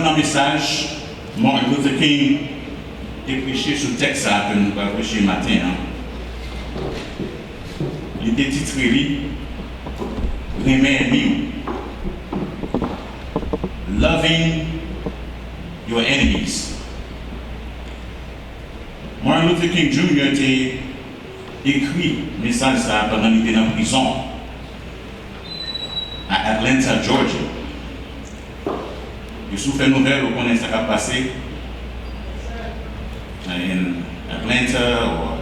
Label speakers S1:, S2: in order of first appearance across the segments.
S1: dans le message, Martin Luther King a prêché sur le texte que nous allons prêcher matin. Il était titré Remember Loving Your Enemies. Martin Luther King Jr. a écrit le message pendant qu'il était en prison à Atlanta, Georgia. Il souffre une nouvelle, vous connaissez ce qui a passé in Atlanta or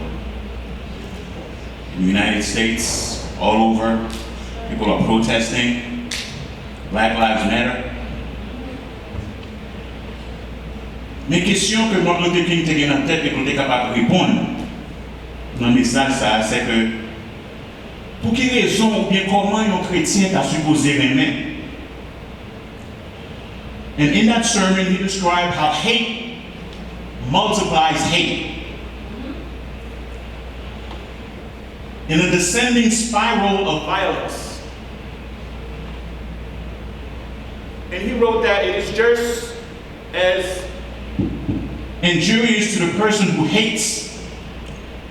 S1: in the United States, all over. People are protesting. Black Lives Matter. Mais question que Martin Luther King t'a dans la tête et qu'on est capable de répondre dans le message, c'est que pour quelle raison ou bien comment un chrétien t'a supposé aimer? And in that sermon, he described how hate multiplies hate. In a descending spiral of violence. And he wrote that it is just as injurious to the person who hates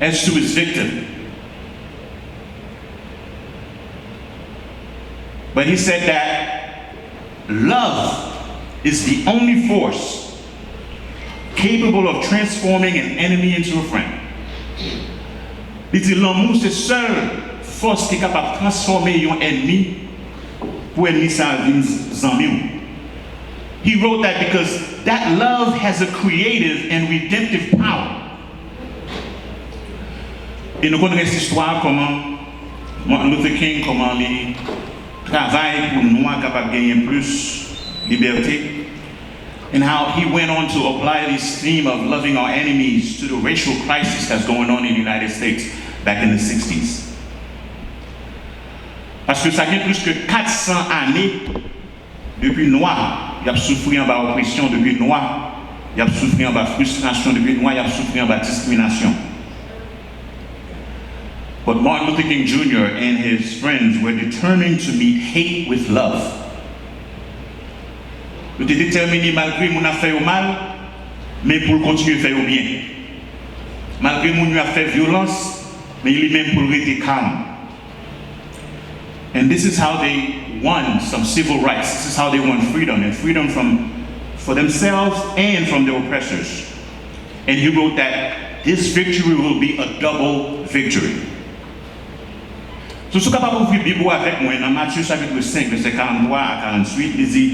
S1: as to his victim. But he said that love is the only force capable of transforming an enemy into a friend. Il dit l'amour c'est seule force qui est capable de transformer un ennemi pour ennemi ça vient. He wrote that because that love has a creative and redemptive power. Et nous connaissons cette histoire comment Martin Luther King comment il travaille pour nous capable de gagner plus liberté. And how he went on to apply this theme of loving our enemies to the racial crisis that's going on in the United States back in the 60s. Parce que ça fait plus que 400 années depuis noir, il a souffert en bas oppression depuis noir, il a souffert en bas frustration depuis noir, il a souffert en bas discrimination. But Martin Luther King Jr. and his friends were determined to meet hate with love. Nous étions déterminés malgré mon a fait au mal, mais pour continuer à faire au bien. Malgré mon a fait violence, mais il est même pour rester calme. And this is how they won some civil rights. This is how they won freedom, and freedom for themselves and from their oppressors. And he wrote that this victory will be a double victory. So, ce capable d'ouvrir la Bible avec moi dans Matthieu chapitre 5, verset 43 à 48, il dit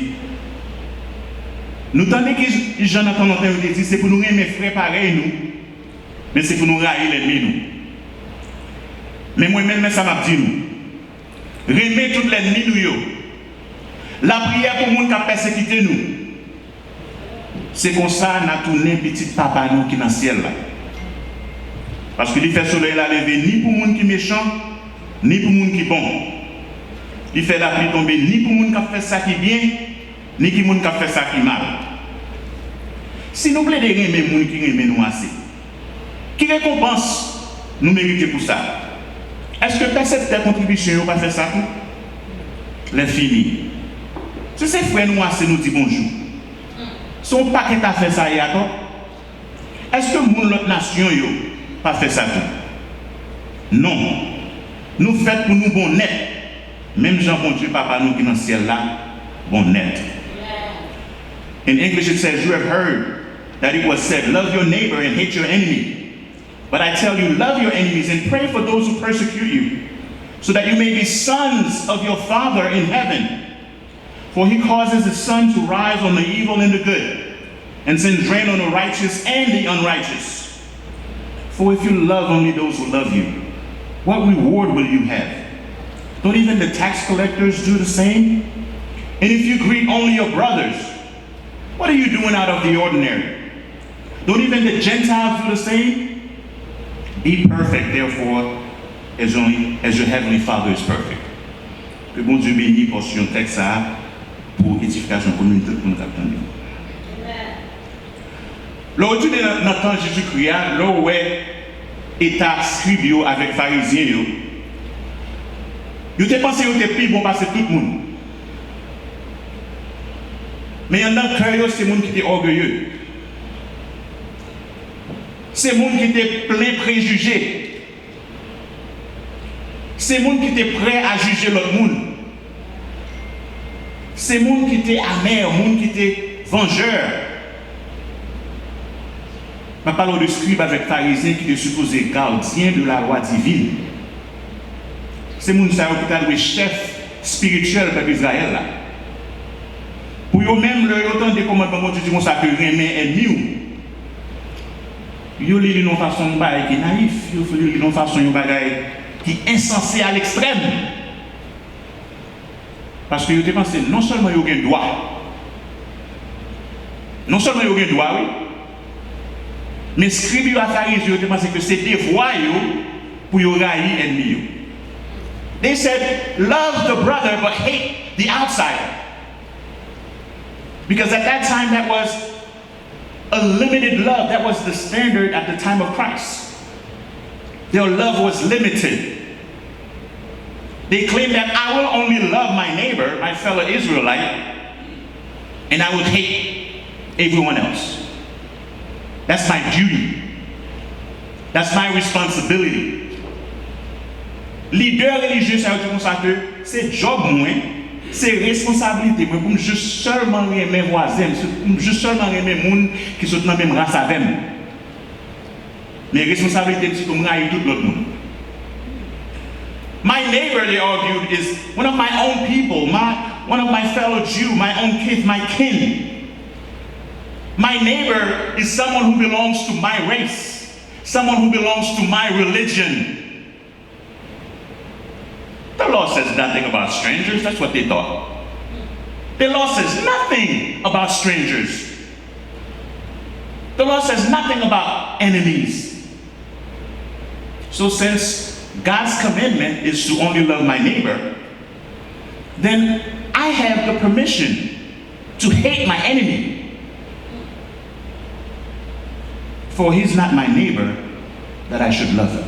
S1: nous tendez que Jonathan dit c'est pour nous aimer frères pareil nous, mais c'est pour nous railler l'ennemi nous. Mais moi-même ça m'a dit nous. Remet tout l'ennemi nous yo. La prière pour monde qui a persécuté nous. C'est comme ça n'a tourné petit papa nous qui dans le ciel là. Parce que il fait soleil la lever ni pour monde qui méchant, ni pour monde qui bon. Il fait la pluie tomber ni pour monde qui a fait ça qui bien, ni qui monde qui a fait ça qui mal. Si nous plaidons aimer les gens qui aiment nous assez, qui récompense nous méritons pour ça? Est-ce que personne de contribution n'a pas fait ça tout? L'infini. Si ces frères nous assez nous disent bonjour, son paquet a fait ça hier, est-ce que l'autre nation n'a pas fait ça tout? Non. Nous faisons pour nous bon net. Même Jean bon Dieu, papa nous qui dans le ciel là, bon net. In English it says, you have heard that it was said, love your neighbor and hate your enemy. But I tell you, love your enemies and pray for those who persecute you, so that you may be sons of your Father in heaven. For he causes his sun to rise on the evil and the good, and sends rain on the righteous and the unrighteous. For if you love only those who love you, what reward will you have? Don't even the tax collectors do the same? And if you greet only your brothers, what are you doing out of the ordinary? Don't even the Gentiles do the same? Be perfect, therefore, as your heavenly Father is perfect. Que bon Dieu bénisse portion texte ça pour édification commune tout le monde capitaine. L'aujourd'hui dans le temps Jésus-Christ, là où est état scribe avec pharisiens, ils ont pensé qu'ils étaient plus bon passer tout le monde. Mais en dans cœur, c'est monde qui était orgueilleux. C'est monde qui était plein de préjugés. C'est monde qui était prêt à juger l'autre monde. C'est monde qui était amer, monde qui était vengeur. Je parle de scribe avec pharisien qui était supposé gardien de la loi divine. C'est monde qui était le chef spirituel de Israël. Pour eux-mêmes, le autant des commandements de Dieu, ça peut remettre ennemi. Ils lisent d'une façon qui est naïf, ils lisent d'une façon qui est insensée à l'extrême. Parce que ils pensent non seulement ils ont un droit, non seulement ils ont un droit, oui, mais scribes à pharisiens, ils pensent que c'est des voies pour y railler l'ennemi. They said, love the brother but hate the outsider. Because at that time that was a limited love. That was the standard at the time of Christ. Their love was limited. They claimed that I will only love my neighbor, my fellow Israelite, and I will hate everyone else. That's my duty. That's my responsibility. Leader religieux, ça veut dire que c'est job moi, c'est responsabilité moi pour juste seulement aimer voisins, pour juste seulement aimer les gens qui sont dans la même race avec moi. Les responsabilités c'est pour moi et tout l'autre monde. My neighbor, they argued, is one of my own people, one of my fellow Jew, my own kith, my kin. My neighbor is someone who belongs to my race, someone who belongs to my religion. The law says nothing about strangers. That's what they thought. The law says nothing about strangers. The law says nothing about enemies. So since God's commandment is to only love my neighbor, then I have the permission to hate my enemy. For he's not my neighbor that I should love him.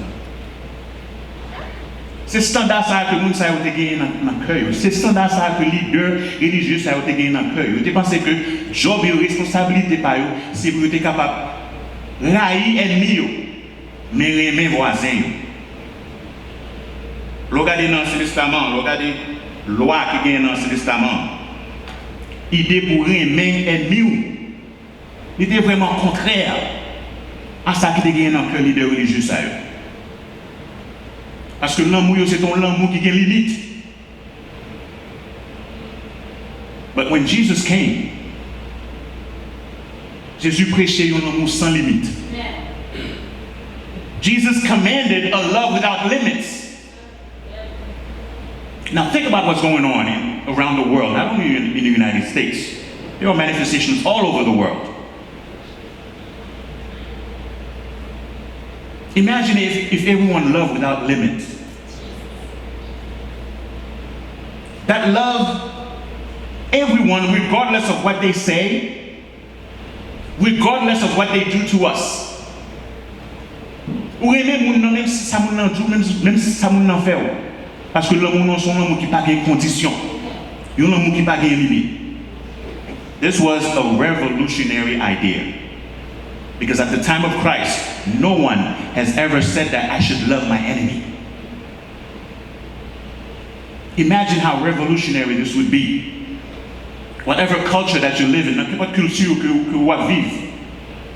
S1: C'est standard ça que moun sa yo te gagné dans cœur. C'est standard ça que leader religieux ça yo te gagné dans cœur. Yo te pensé que job et responsabilité pa yo, c'est pour être capable railler ennemi yo, mais aimer voisin yo. Regardez dans l'Ancien Testament, regardez loi qui gagne dans l'Ancien Testament. Idée pour aimer ennemi yo. Il était vraiment contraire à ça qui te gagné dans le cœur leader religieux ça yo. Parce que l'amour, c'est ton amour qui a une limite. But when Jesus came, Jésus prêchait un amour sans limite. Jesus commanded a love without limits. Now think about what's going on around the world, not only in the United States. There are manifestations all over the world. Imagine if everyone loved without limits. That love everyone regardless of what they say, regardless of what they do to us. Ou aimer moun nan même si ça moun nan dou, même si ça moun nan fait. Parce que l'amour non son amour qui pas de condition. Yon amour qui pas de limite. This was a revolutionary idea. Because at the time of Christ, no one has ever said that I should love my enemy. Imagine how revolutionary this would be. Whatever culture that you live in, n'importe quelle culture que vous vivez,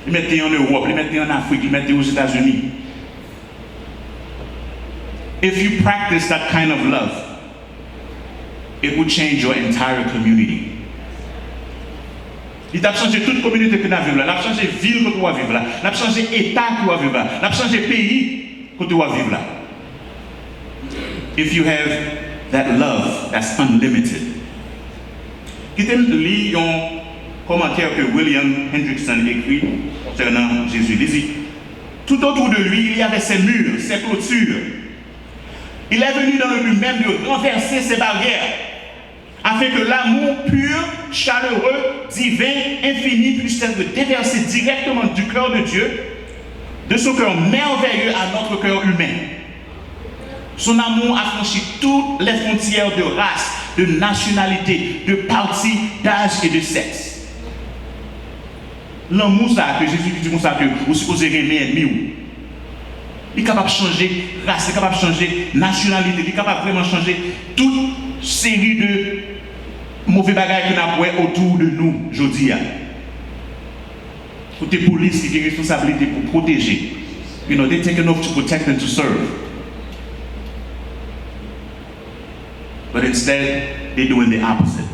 S1: les mettez en Europe, les mettez en Afrique, les mettez aux États-Unis. If you practice that kind of love, it would change your entire community. Il a changé toute communauté que nous vivons là, il a changé ville que nous vivons là, il a changé État que nous vivons là, il a changé pays que nous vivons là. If you have that love that's unlimited. Quittez lire un commentaire que William Hendrickson écrit concernant Jésus. Il dit, tout autour de lui, il y avait ses murs, ses clôtures. Il est venu dans le but même de renverser ces barrières, afin que l'amour pur, chaleureux, divin, infini puisse être déversé directement du cœur de Dieu, de son cœur merveilleux à notre cœur humain. Son amour a franchi toutes les frontières de race, de nationalité, de parti, d'âge et de sexe. L'amour ça que Jésus dit comme ça que vous supposez aimer ennemi. Il est capable de changer race, il est capable de changer nationalité, il est capable de vraiment changer toute série de mauvais bagages qu'on a autour de nous aujourd'hui. Côté police qui a une responsabilité pour protéger. You know, they take enough to protect and to serve. But instead, they're doing the opposite.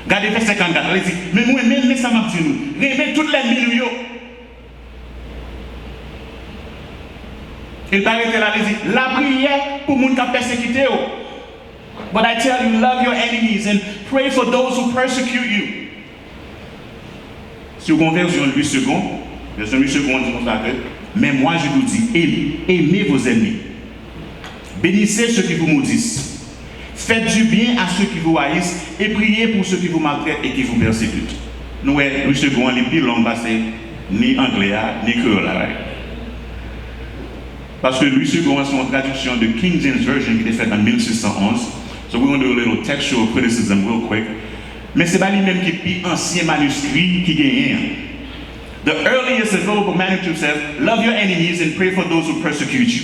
S1: Regardez verset 54, il dit, mais moi, même ça m'a dit nous, réveillez toutes les milliers. Il paraît là, il dit, la prière pour les gens qui ont persécuté. But I tell you, love your enemies and pray for those who persecute you. Sur conversion Louis II, version Louis II dit comme ça que, mais moi je vous dis, aimez vos ennemis. Bénissez ceux qui vous maudissent. Faites du bien à ceux qui vous haïssent et priez pour ceux qui vous maltraitent et qui vous persécutent. Nous, Louis II, les plus longs passés, ni anglais, ni créole. Parce que Louis II, c'est une traduction de King James Version qui est faite en 1611. So we're going to do a little textual criticism real quick. Mais c'est pas lui-même qui est le ancien manuscrit qui gagne. The earliest available manuscript says, love your enemies and pray for those who persecute you.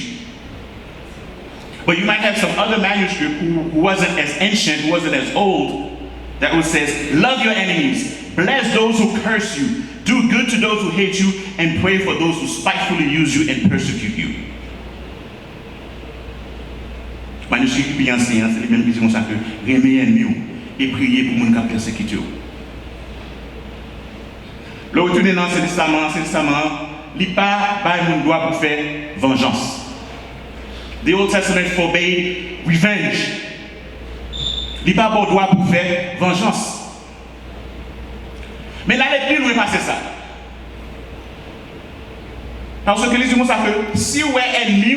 S1: But you might have some other manuscript who wasn't as ancient, who wasn't as old, that would says, love your enemies, bless those who curse you, do good to those who hate you, and pray for those who spitefully use you and persecute you. Manuscrit qui est ancien, c'est les mêmes qui disent ça que remettez ennemi et priez pour les gens qui persécutent. Le retourner dans l'Ancien Testament, il n'y a pas de droit pour faire vengeance. The Old Testament forbade revenge. Il n'y a pas de droit pour faire vengeance. Mais là, les plus loin passer ça. Parce que les gens savent que si vous êtes ennemi,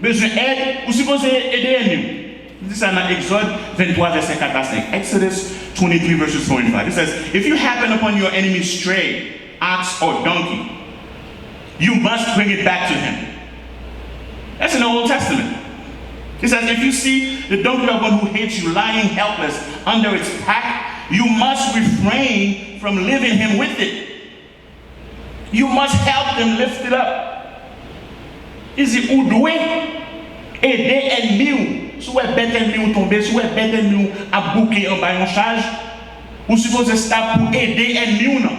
S1: besoin d'aide, vous supposez aider ennemi. Il dit ça dans Exode 23, verset 4 à 5. Exodus 23, verses 4 and 5. It says, if you happen upon your enemy's stray, ox or donkey, you must bring it back to him. That's in the Old Testament. It says, if you see the donkey of one who hates you lying helpless under its pack, you must refrain from leaving him with it. You must help them lift it up. Il dit, ou doit aider ennemi. Si vous êtes bête ennemi ou tomber, si vous êtes bête ennemi à bouquer en bas en charge, vous supposez stop pour aider ennemi ou non.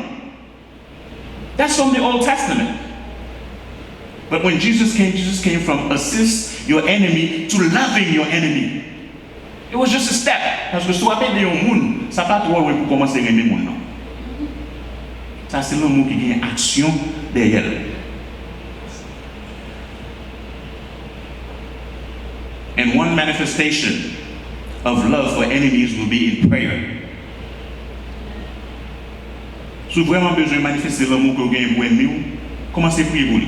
S1: That's from the Old Testament. But when Jesus came from assist your enemy to loving your enemy. It was just a step. Parce que si vous appelez un monde, ça ne va pas trop loin pour commencer à aimer le monde. Ça, c'est le mot qui gagne action derrière. And one manifestation of love for enemies will be in prayer. Si vous avez vraiment besoin de manifester l'amour que vous avez pour ennemi, commencez à prier pour lui.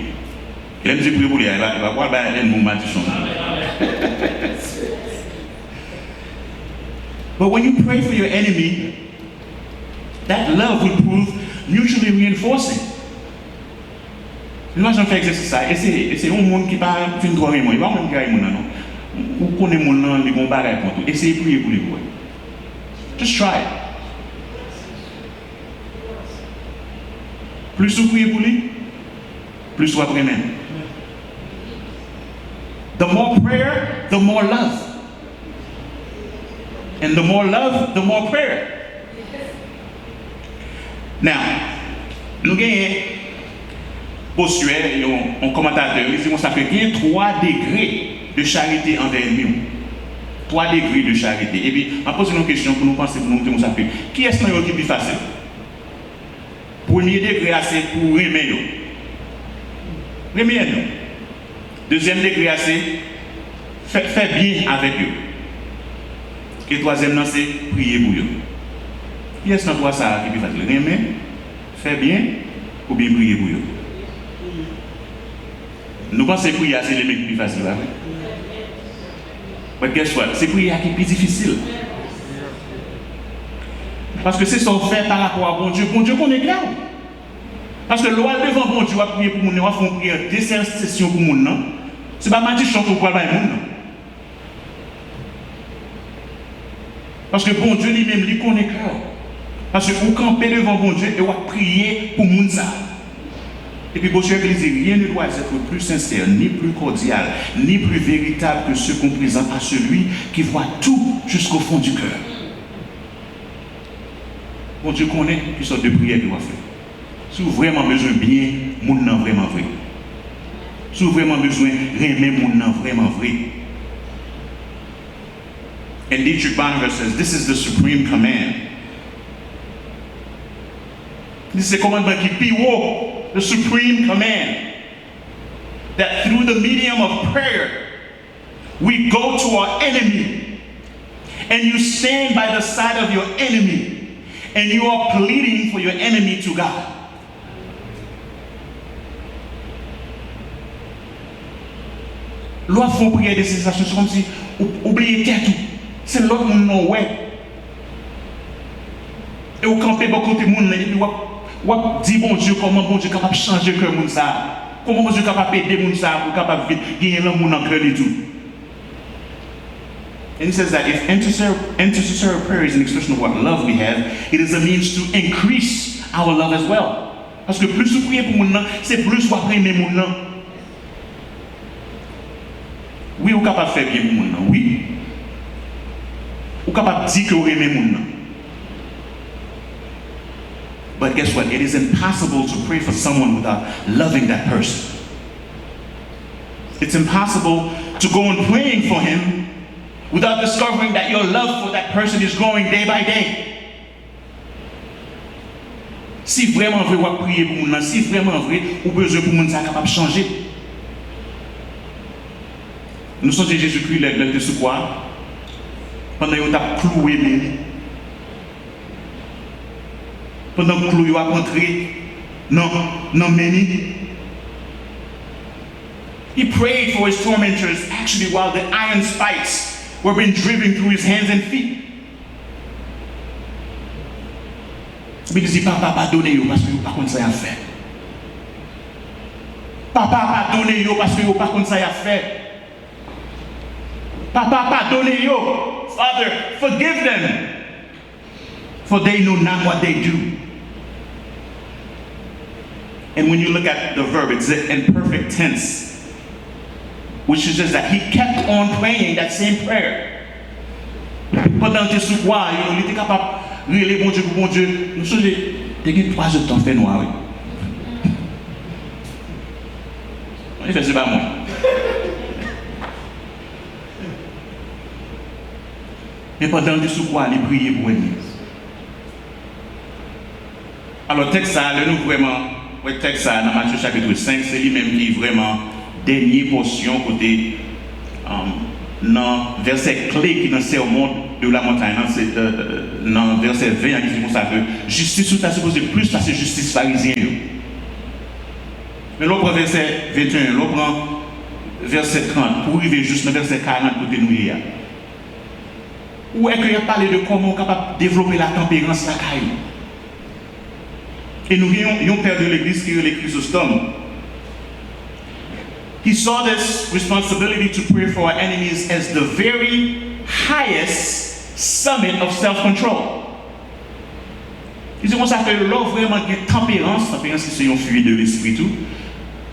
S1: Il aime prier pour lui, il va voir l'ennemi malédiction. But when you pray for your enemy, that love will prove mutually reinforcing. Moi, j'en fais exercice ça. Et c'est un monde qui ne va pas finir droit. Il va même gagner mon nom. Ou connaît mon nom, les bons bagages pour tout. Essayez de prier pour les bois. Just try it. Plus vous priez pour lui, plus vous apprenez. The more prayer, the more love. And the more love, the more prayer. Now, nous gagnons posture, un commentateur, il dit ça fait qu'il y a 3 degrés de charité envers nous. 3 degrés de charité. Et puis, on pose une question pour nous penser, pour nous dire ça fait. Qui est-ce qui est plus facile? Premier degré, c'est pour remettre. Remettre. Deuxième degré, c'est faire bien avec eux. Et troisième, c'est prier pour eux. Qui est-ce qui ça qui est plus facile? Remettre, faire bien ou bien prier pour eux? Nous pensons que prier, c'est le plus facile. Mais guess what? C'est prier qui est plus difficile. Parce que c'est ce qu'on fait par rapport à bon Dieu. Bon Dieu qu'on est clair. Parce que l'on devant bon Dieu, on va prier pour nous, on va faire une prière d'intercession pour nous. Ce n'est pas ma chanson pour parler pour nous. Parce que bon Dieu lui-même, lui connaît clair. Parce que vous campez devant bon Dieu et vous priez pour moun ça. Et puis, bon Dieu, il dit, rien ne doit être plus sincère, ni plus cordial, ni plus véritable que ce qu'on présente à celui qui voit tout jusqu'au fond du cœur. Bon Dieu connaît qui sorte de prière qu'il va faire. Si vous avez vraiment besoin de bien, moun nan vraiment vrai. Si vous avez vraiment besoin de aimer moun nan vraiment vrai. And Dietrich Bonhoeffer says, this is the supreme command. This is a commandment qui est plus haut. The supreme command that through the medium of prayer we go to our enemy and you stand by the side of your enemy and you are pleading for your enemy to God. L'autre font prière de cessation, c'est comme si oubliez tout. C'est l'autre monde non ouais. Et vous campez beaucoup de monde et puis ou dit bon Dieu comment bon Dieu capable changer cœur moun ça, comment bon Dieu capable aider moun ça pour capable gagner l'amour dans cœur et tout. And he says that if intercessory prayer is an expression of what love we have, it is a means to increase our love as well. Parce que plus vous priez pour moun nan, c'est plus vous aimer moun nan. Oui, vous capable faire bien pour moun nan, oui. Vous capable dire que vous aimez moun nan. But guess what? It is impossible to pray for someone without loving that person. It's impossible to go on praying for him without discovering that your love for that person is growing day by day. Si vraiment vrai vous prier pour moun nan, si vraiment vrai ou besoin pour moun ça capable de changer. Nous sommes Jésus-Christ le de ce quoi pendant qu'il a cloué Mélie. Pendant que Chloé a rentré dans Ménie. He prayed for his tormentors actually while the iron spikes were being driven through his hands and feet. Because il papa pas donné yo parce que yo pas comme ça y a fait. Papa pas donné yo parce que yo pas comme ça y a fait. Papa pas donné yo. Father, forgive them, for they know not what they do. And when you look at the verb, it's in perfect tense, which suggests that he kept on praying that same prayer. Pendant que ce soir, il était capable de révéler bon Dieu pour bon Dieu. Nous sommes des 3 heures de temps fait noir. Il fait c'est pas moi. Mais pendant que ce soir, il priait pour lui. Alors, texte ça, nous vraiment. Le texte dans Matthieu chapitre 5, c'est lui-même qui est vraiment dernière portion côté dans verset clé qui est dans le sermon de la montagne, c'est dans verset 20 qui dit comme ça que justice ou ta supposé plus parce que justice pharisienne. Mais l'autre verset 21, l'autre verset 30 pour arriver juste dans verset 40 côté nous hier. Où est-ce qu'il a parlé de comment on est capable de développer la tempérance la caille? Et nous voyons un père de l'église qui est le Chrysostome. He saw this responsibility to pray for our enemies as the very highest summit of self-control. Il dit qu'on s'appelle là vraiment une tempérance qui c'est une fuite de l'esprit tout.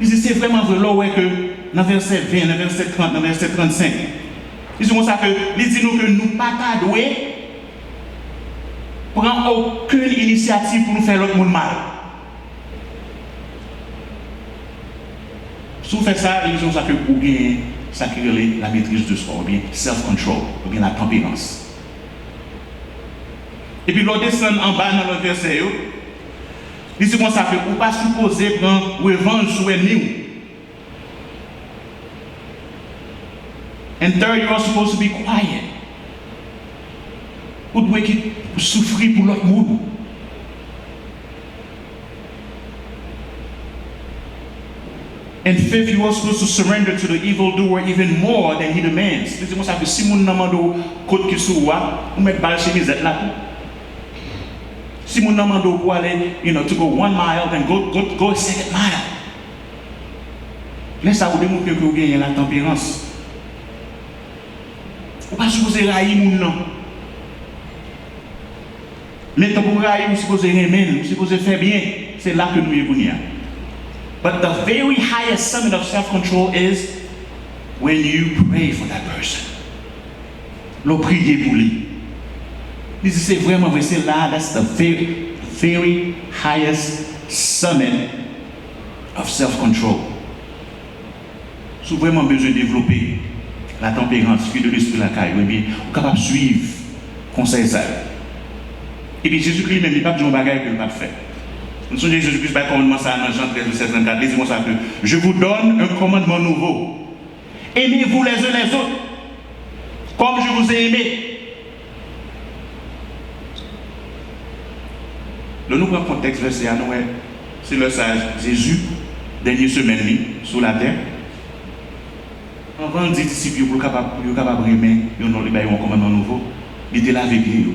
S1: Il dit c'est vraiment vrai là que dans verset 20, dans verset 30, dans verset 35. Il dit qu'on s'appelle, il dit nous que nous pas doués prend aucune initiative pour nous faire l'autre monde mal. Si vous faites ça, ils ont ça que ou bien ça qui est la maîtrise de soi, ou bien self-control, ou bien la tempérance. Et puis l'on descend en bas dans le verset, il dit qu'on ça que ou pas supposé prendre revanche sur l'ennemi. And third, you are supposed to be quiet. Ou doit souffrir pour l'autre monde. And fifth, you are supposed to surrender to the evildoer even more than he demands. C'est comme ça que si mon namando côte qui soua, on met balle chemisette là. Si mon namando pour aller, to go 1 mile, then go a second mile. Laisse ça vous démontrer que vous gagnez la tempérance. Vous pas supposé railler mon nom. Mais tant pour railler, vous supposez aimer, vous supposez faire bien. C'est là que nous y venons. But the very highest summit of self-control is when you pray for that person. Le prier pour lui. C'est vraiment vrai, c'est là, that's the very highest summit of self-control. Si vous avez vraiment besoin de développer la tempérance, fruit de l'esprit la caille, vous êtes capable de suivre conseil ça. Et puis Jésus-Christ même, il n'y a pas de bagage que le pas faire. Nous sommes Jésus-Christ par commandement ça dans Jean 13, 74, lisez-moi ça un peu. Je vous donne un commandement nouveau. Aimez-vous les uns les autres, comme je vous ai aimé. Le nous prenons le contexte verset à nous, c'est le sage Jésus, dernière semaine sur la terre. Avant de dire disciples pour capable aimer, ils ont un commandement nouveau, il était lavé pied.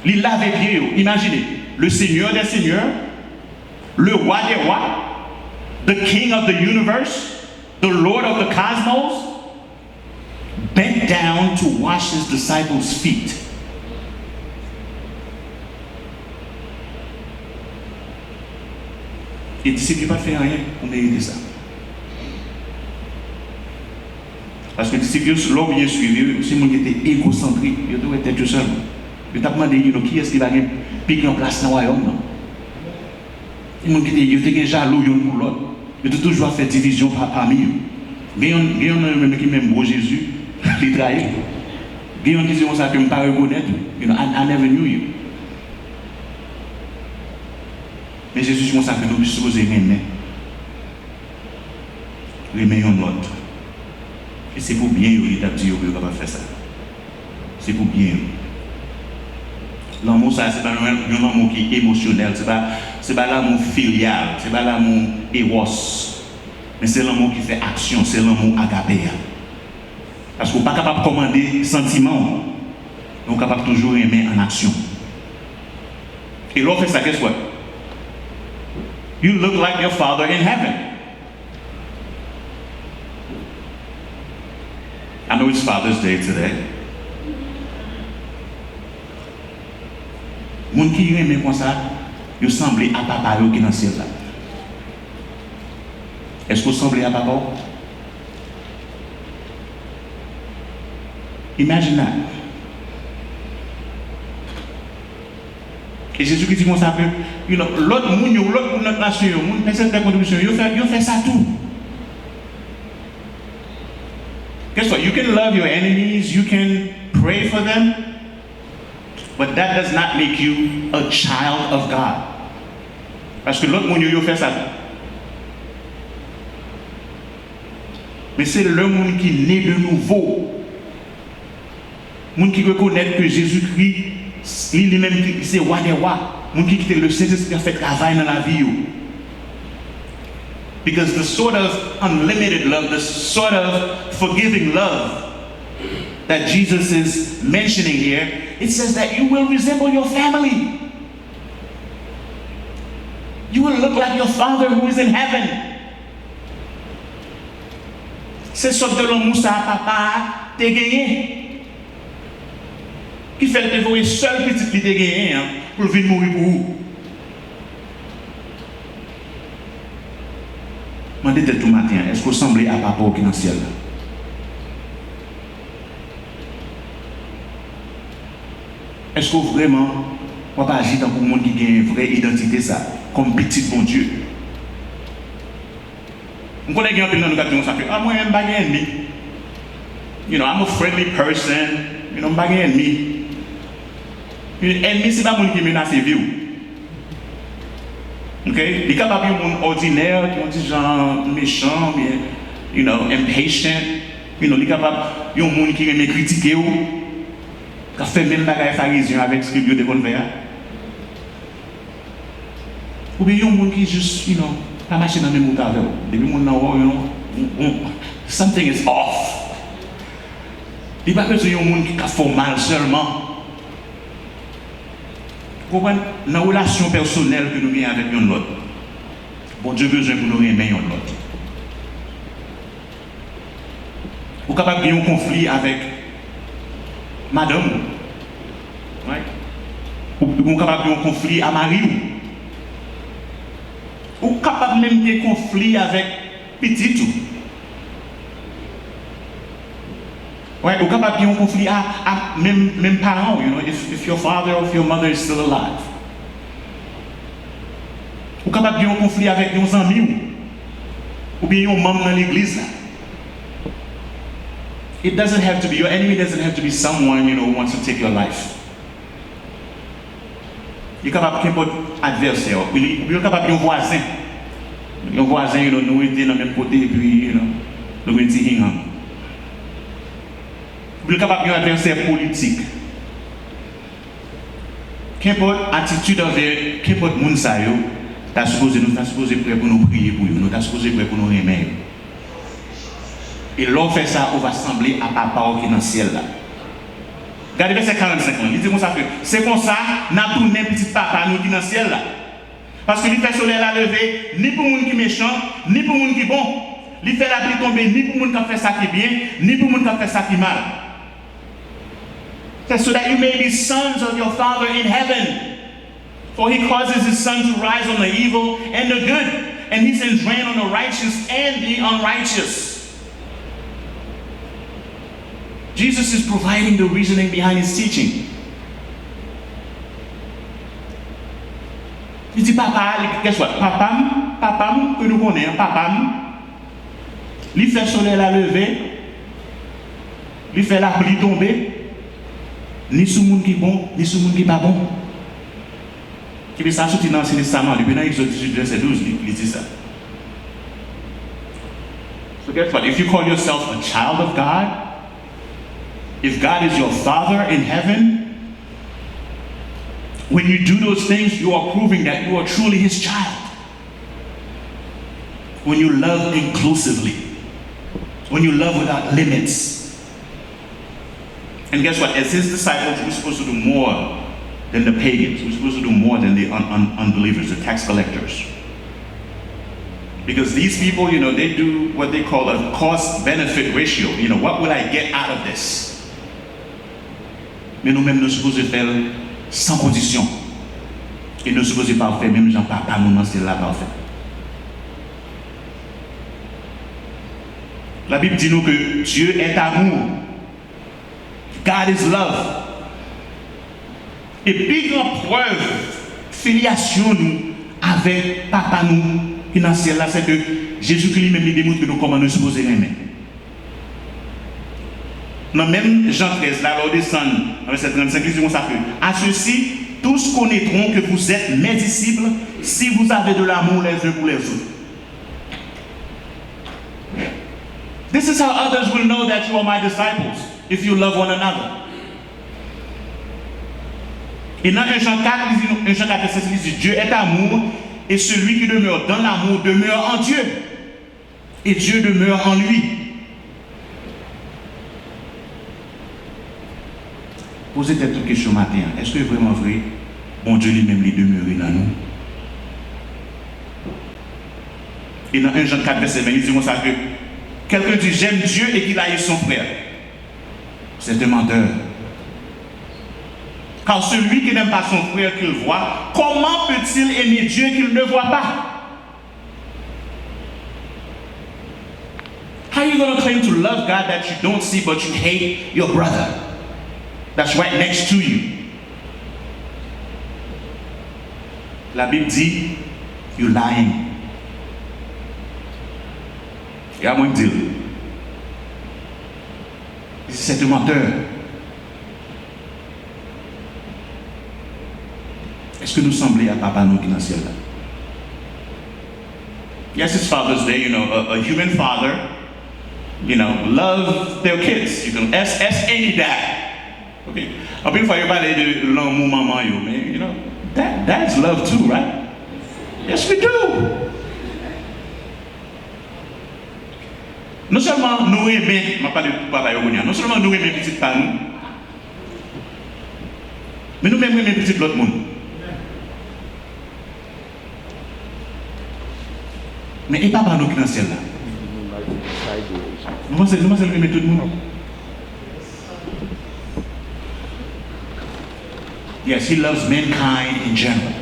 S1: Il lave pied. Imaginez, le Seigneur des Seigneurs, le roi des rois, the King of the universe, the Lord of the cosmos, bent down to wash his disciples' feet. Et les disciples n'ont pas fait rien pour mériter ça. Parce que les disciples, l'ont bien suivi, c'est le monde qui était égocentrique, ils doivent être tout seuls. Ils t'ont demandé qui est-ce qui va piquer en place dans le royaume. Les gens qui étaient jaloux l'un pour l'autre. Ils ont toujours fait division parmi eux. Il y a un qui même beau Jésus, il trahit. Il y a un qui dit que je ne peux pas reconnaître. I never knew you. Mais Jésus dit que nous sommes aimer. Aimer l'autre. Et c'est pour bien, il a dit que vous ne faire ça. C'est pour bien. L'amour, ça, c'est pas un amour qui est émotionnel, c'est pas l'amour filial, c'est pas l'amour éros. Mais c'est l'amour qui fait action, c'est l'amour agapé. Parce qu'on n'est pas capable de commander sentiments, on est capable de toujours aimer en action. Et l'autre fait ça, qu'est-ce que you look like your Father in heaven. I know it's Father's Day today. Les gens qui aiment comme ça, ils semblent à papa qui est dans le ciel là. Est-ce que vous semblez à papa? Imagine that. Et Jésus qui dit comme ça que l'autre monde, l'autre nation, l'autre personne de contribution, ils fait ça tout. Guess what? You can love your enemies, you can pray for them, but that does not make you a child of God. Parce que l'autre monde, il fait ça. Mais c'est le monde qui naît de nouveau. Le monde qui reconnaît que Jésus-Christ, lui-même, c'est roi des rois. Le monde qui quitte le Saint-Esprit fait travail dans la vie. Because the sort of unlimited love, the sort of forgiving love that Jesus is mentioning here, it says that you will resemble your family. You will look like your Father who is in heaven. C'est ce que l'on moussa papa te gagné. Qui fait que vous êtes seul petit qui te gagné pour venir mourir pour vous. Je me dis tout matin, est-ce que vous semblez à papa qui est dans le ciel? Est-ce que vraiment, on va agir dans le monde qui a une vraie identité, ça, comme petit bon Dieu? Je connais quelqu'un qui nous a dit, moi, je ne suis pas un ennemi. I'm a friendly person. Je ne suis pas un ennemi. Ennemi, ce n'est pas un monde qui menace la vie. Okay? Il est capable de monde ordinaire, qui ont des gens méchants, impatient. Il est capable de monde qui aime critiquer, qui fait même des pharisiens avec ce que Dieu a fait. Ou bien il y a des gens qui juste, pas marcher dans le même moteur avec vous. Depuis que something is off. Il n'y a pas besoin de gens qui font mal seulement. Dans la relation personnelle que nous avons avec l'autre, bon Dieu besoin pour nous aimer l'autre. Vous êtes capable de un conflit avec madame. Ouais. Ou capable de un conflit à mari. Ou capable même de conflit avec petit tout. Ouais, ou capable de un conflit à même parents, you know, if your father or if your mother is still alive. Ou capable de un conflit avec nos amis ou bien un membre dans l'église là. It doesn't have to be, your enemy doesn't have to be someone, you know, who wants to take your life. Il est capable qu'importe adversaire, il est capable d'un voisin. Un voisin, you know, nous étions dans le même côté, et puis, you know, nous étions ensemble. Il est capable d'un adversaire politique. Qu'importe attitude envers, qu'importe monde ça, nous sommes supposés prêts pour nous prier pour eux, nous sommes supposés prêts pour nous aimer. Et l'on fait ça, on va sembler à papa qui est dans le ciel là. Regardez verset 45, il dit comme ça que c'est comme ça, n'a tourné petit papa nous qui est dans le ciel là. Parce que il fait soleil la lever, ni pour monde qui est méchant, ni pour monde qui est bon. Il fait la pluie tomber, ni pour monde qui fait ça qui est bien, ni pour monde qui fait ça qui est mal. C'est so that you may be sons of your Father in heaven. For he causes his sun to rise on the evil and the good, and he sends rain on the righteous and the unrighteous. Jesus is providing the reasoning behind his teaching. Il dit papa, qu'est-ce que papa, que nous connaissons, papa, il fait le soleil la lever, il fait la pluie tomber, ni sous monde qui est bon, ni sous monde qui n'est pas bon. Qui veut ça sortir dans l'Ancien Testament, depuis dans Exode 18, verset 12, il dit ça. So guess what? If you call yourself a child of God, if God is your Father in heaven, when you do those things, you are proving that you are truly his child. When you love inclusively, when you love without limits. And guess what? As his disciples, we're supposed to do more than the pagans. We're supposed to do more than the unbelievers, the tax collectors. Because these people, you know, they do what they call a cost-benefit ratio. You know, what will I get out of this? Mais nous-mêmes, nous sommes supposés faire sans condition. Et nous sommes supposés pas faire, même Jean Papa, nous c'est là pas faire. La Bible dit nous que Dieu est amour. God is love. Et puis, grande preuve, filiation nous avec Papa nous qui est dans le ciel là, c'est que Jésus-Christ lui-même il démontre que nous comment nous sommes supposés aimer. Dans même Jean 13, là, on descend, dans verset 35, il dit comme ça que à ceux-ci, tous connaîtront que vous êtes mes disciples si vous avez de l'amour les uns pour les autres. This is how others will know that you are my disciples, if you love one another. Et dans 1 Jean 4, il dit Dieu est amour, et celui qui demeure dans l'amour demeure en Dieu, et Dieu demeure en lui. Posez peut-être une question matin. Est-ce que c'est vraiment vrai? Bon Dieu lui-même les demeure dans nous. Et dans 1 Jean 4, verset 20, il dit comme ça que quelqu'un dit j'aime Dieu et qu'il haït son frère. C'est un menteur. Car celui qui n'aime pas son frère qu'il voit, comment peut-il aimer Dieu qu'il ne voit pas? How are you going to claim to love God that you don't see but you hate your brother that's right next to you? La Bible dit, you're lying. Il y a moins de dire. C'est un menteur. Est-ce que nous semblons à Papa nous qui est dans le ciel là? Yes, it's Father's Day, you know, a human father, you know, love their kids. You can ask any dad. Okay. I've been for everybody to learn more mama you, man. You know, dads love too, right? Yes, we do. Non seulement nous aimons, je ne parle pas de papa et non seulement nous aimons petit par nous, mais nous même aimons petit l'autre monde. Mais et papa nous qui dans le ciel là. Nous pensons aimer tout le monde. Yes, he loves mankind in general.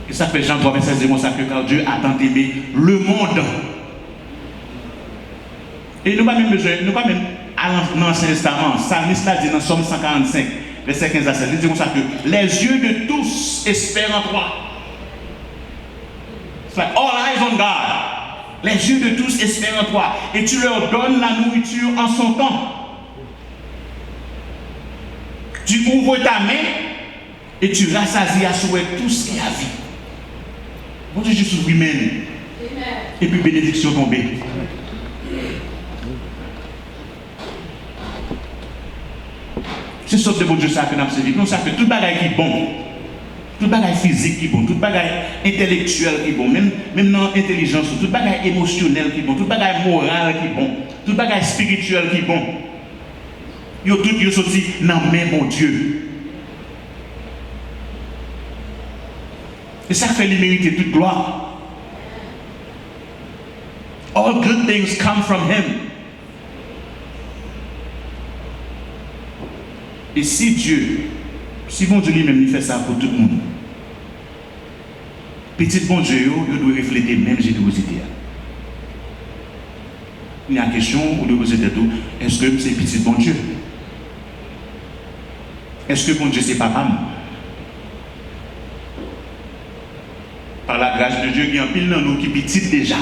S1: Et ça fait Jean 3, verset 16, ça que car Dieu a tant aimé le monde. Et nous pas même besoin, nous pas même à l'Ancien Testament, Psalmiste l'a dit dans Somme 145, verset 15 à 16, il dit comme ça que les yeux de tous espèrent en toi. It's like all eyes on God. Les yeux de tous espèrent en toi. Et tu leur donnes la nourriture en son temps. Tu ouvres ta main et tu rassasies à souhait tout ce qui a vie. Bon Dieu, Jésus lui-même. Et puis bénédiction tombée. C'est sauf de bon Dieu ça que nous avons servi. Nous savons que tout bagage qui est bon, tout bagage physique qui est bon, tout bagage intellectuel qui est bon, même dans l'intelligence, tout bagage émotionnel qui est bon, tout bagage moral qui est bon, tout bagage spirituel qui est bon. Yo tout yo sorti dans main mon Dieu. Et ça fait lui mériter toute gloire. All good things come from him. Et si bon Dieu lui-même il fait ça pour tout le monde, petit bon Dieu, il doit refléter même générosité. Il y a une question où de poser tout, est-ce que c'est petit bon Dieu? Est-ce que bon Dieu c'est papa? Par la grâce de Dieu, il y a un pile dans nous qui est petit déjà.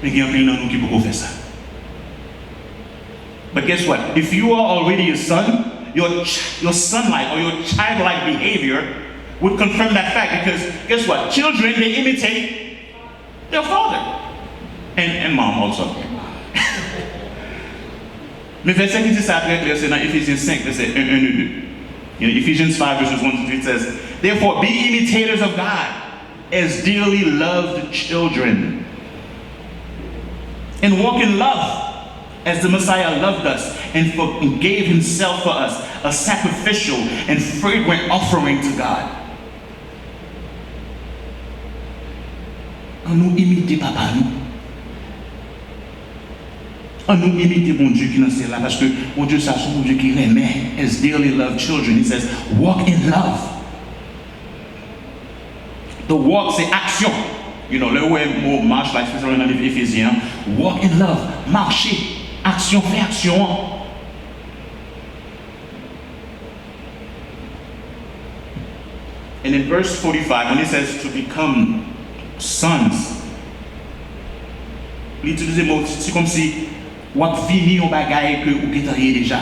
S1: Mais il y a un pile dans nous qui peut faire ça. But guess what? If you are already a son, your son-like or your childlike behavior would confirm that fact. Because guess what? Children, they imitate their father. And mom also. Mais verset qui dit ça très clair, c'est dans Ephésiens 5, verset 1 et 2. You know, Ephesians 5, verses 1 to 3, it says, therefore, be imitators of God as dearly loved children. And walk in love as the Messiah loved us and gave himself for us, a sacrificial and fragrant offering to God. On nous imite papa, nous. On nous imite mon Dieu qui nous est là parce que mon Dieu, ça, c'est mon Dieu qui aimait, as dearly loved children. He says, walk in love. The walk, c'est action. You know, le mot marche, là, spécialement dans les Éphésiens. Walk in love, marcher. Action, fais action. And in verse 45, when it says to become sons, il utilise le mot, c'est comme si vous fini un bagage que vous avez déjà.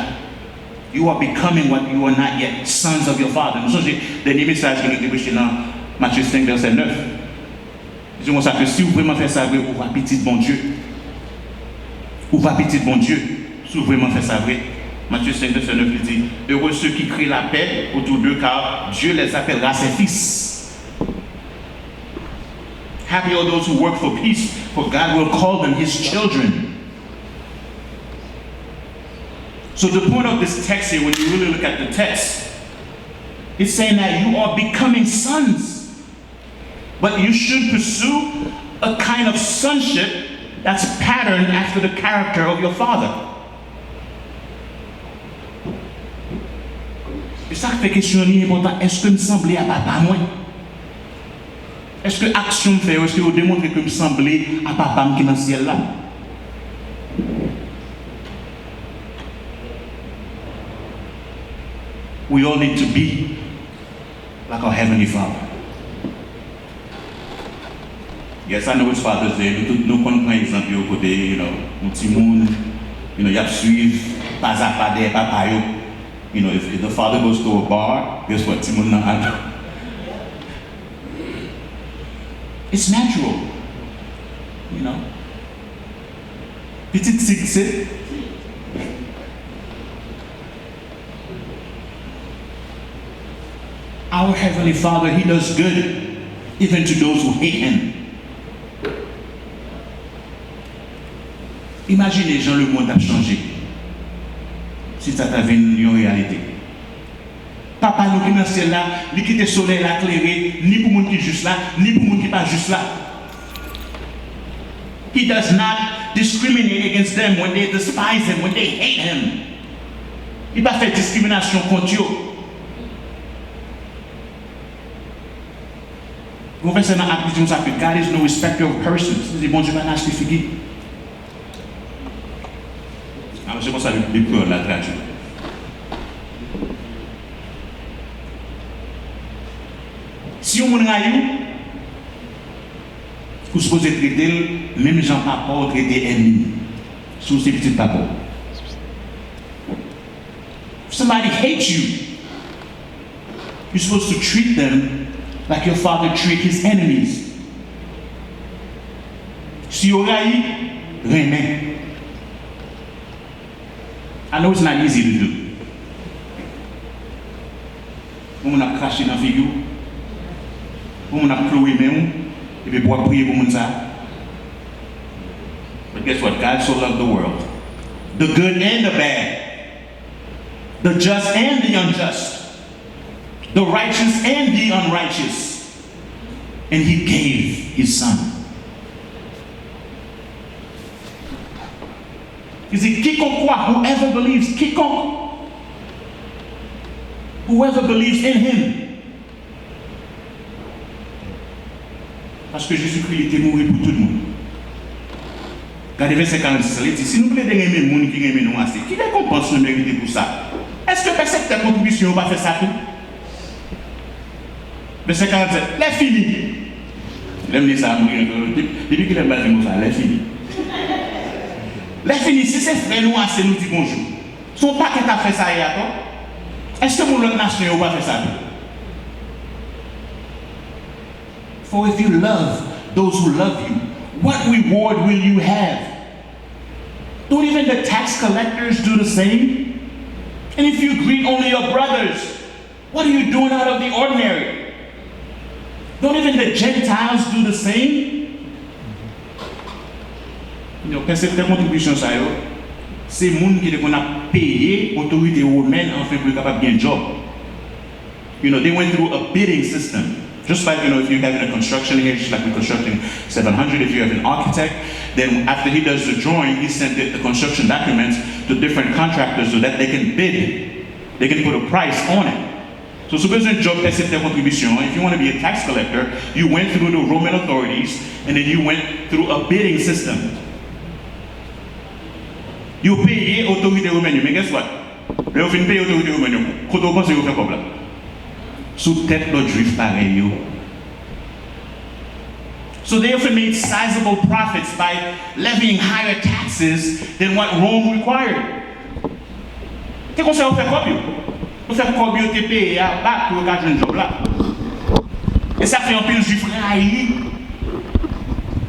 S1: You are becoming what you are not yet, sons of your father. Nous sommes le dernier message que nous avons prêché dans Matthieu 5, verset 9. Disons ça que si vous vraiment faites ça, vous va petit bon Dieu. Ou va petit bon Dieu, si vous vraiment faites ça vrai. Matthieu 5, verset 9, il dit, heureux ceux qui créent la paix autour d'eux, car Dieu les appellera ses fils. Happy are those who work for peace, for God will call them his children. So the point of this text here, when you really look at the text, it's saying that you are becoming sons. But you should pursue a kind of sonship that's patterned after the character of your father. Et ça fait question importante. Est-ce que me semblait à papa moi? Est-ce que action me fait? Est-ce que vous démontrez que me semblait à papa qui est dans le ciel là? We all need to be like our Heavenly Father. Yes, I know it's Father's Day. Nous prenons exemple au côté, you know, mon petit monde, you know, y a suivre pas à pas des papa yo. You know, if the father goes to a bar, guess what? Petit monde n'a. It's natural, you know. Petite c'est. Our Heavenly Father, he does good even to those who hate him. Imaginez, Jean, le monde a changé. Si ça avait une réalité. Papa nous qui dans le ciel là, lui qui était soleil là éclairé, ni pour monde qui est juste là, ni pour monde qui pas juste là. He does not discriminate against them when they despise him, when they hate him. Il va faire discrimination contre eux. Vous verset dans Acte ça que God is no respecter of persons. C'est bon Dieu va acheter figuier. Alors c'est pour ça que le la traduit. Si on moun rayou, vous supposez traiter même Jean Papa traiter ennemi. Sous ces petits papas. If somebody hates you, you're supposed to treat them like your father treats his enemies. Si you raille, remet. I know it's not easy to do. On a craché dans la figure, on a cloué même, et puis pour prier pour ça. But guess what? God so loved the world, the good and the bad, the just and the unjust, the righteous and the unrighteous, and he gave his son. Il dit, quiconque croit, whoever believes, quiconque, whoever believes in him. Parce que Jésus-Christ était mort pour tout le monde. Regardez verset 46, il dit, si nous voulons aimer les gens qui aiment nous assez, qui récompense nous mériter pour ça? Est-ce que personne de contribution va faire ça tout? Verset 47, les fini. J'aime dire ça, depuis qu'il aime pas dire ça, les fini. Les fini, si c'est frère nous assez, nous dit bonjour. Son paquet a fait ça hier, est-ce que mon autre nation va faire ça tout? For if you love those who love you, what reward will you have? Don't even the tax collectors do the same? And if you greet only your brothers, what are you doing out of the ordinary? Don't even the Gentiles do the same? You know, cette contribution, c'est les gens qui ont payé l'autorité romaine en fait pour être capable de gagner un job. You know, they went through a bidding system. Just like, you know, if you're having a construction here, just like we're constructing 700, if you have an architect, then after he does the drawing, he sent the construction documents to different contractors so that they can bid. They can put a price on it. So supposing job accepte contribution, if you want to be a tax collector, you went through the Roman authorities and then you went through a bidding system. You pay autorité romaine, mais guess what? Vous finissez payer autorité romaine, quand vous pensez que vous faites quoi là? Sous tête l'autre juif pareil. So they often made sizable profits by levying higher taxes than what Rome required. Qu'est-ce qu'on fait au fait quoi? Vous faites quoi bien te payer à bas pour gagner un job là. Et ça fait un peu de juif railli.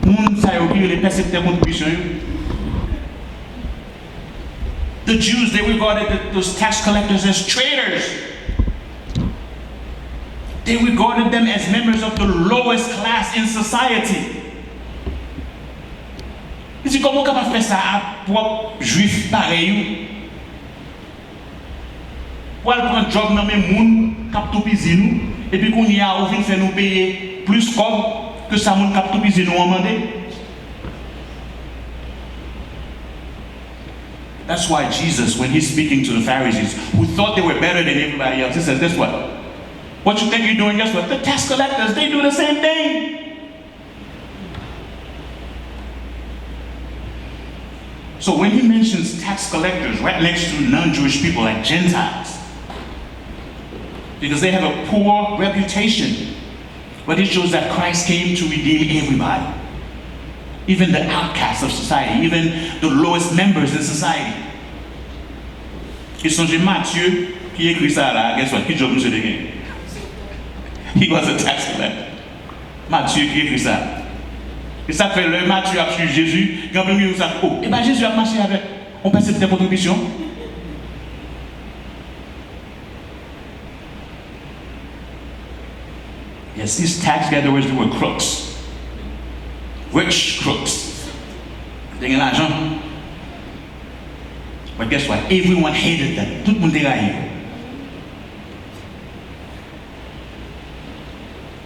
S1: Moun ça y est les percepteurs contribution. The Jews, they regarded those tax collectors as traitors. They regarded them as members of the lowest class in society. Ils disent comment on peut faire ça à propre juif pareil? Pour aller prendre un job dans les gens qui ont pisé nous, et puis qu'on y a, on vient faire nous payer plus comme que ça moun qui ont pisé nous en demandé. That's why Jesus, when he's speaking to the Pharisees, who thought they were better than everybody else, he says this what? What you think you're doing? Guess what? The tax collectors, they do the same thing. So when he mentions tax collectors right next to non-Jewish people like Gentiles, because they have a poor reputation, but it shows that Christ came to redeem everybody. Even the outcasts of society, even the lowest members in society. Et songez Matthieu qui écrit ça là, guess what? Qui job monsieur de gain? He was a tax collector. Matthieu qui écrit ça. Et ça fait le Matthieu a suivi Jésus, quand même il ça. Oh, et bien Jésus a marché avec. On passe cette contribution. Yes, these tax gatherers were crooks. Rich crooks. They get l'argent. But guess what? Everyone hated them. Tout le monde déraillait.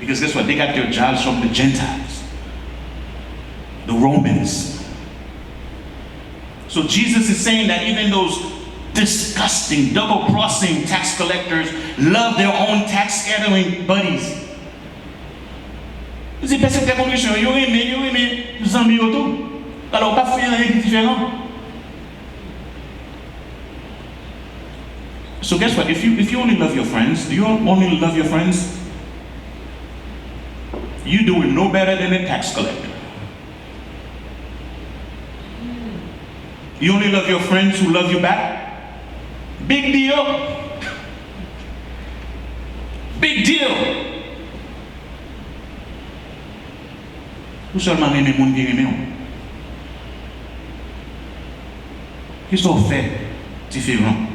S1: Because guess what? They got their jobs from the Gentiles, the Romans. So Jesus is saying that even those disgusting, double-crossing tax collectors love their own tax gathering buddies. Vous dites, parce que t'es condition, vous aimez, vous aimez tout. Alors, pas faire rien de différent. So guess what? If you only love your friends, do you only love your friends? You doing no better than a tax collector. You only love your friends who love you back? Big deal. Big deal. Ou seulement aimer les gens qui aiment. Qu'est-ce qu'on fait différent?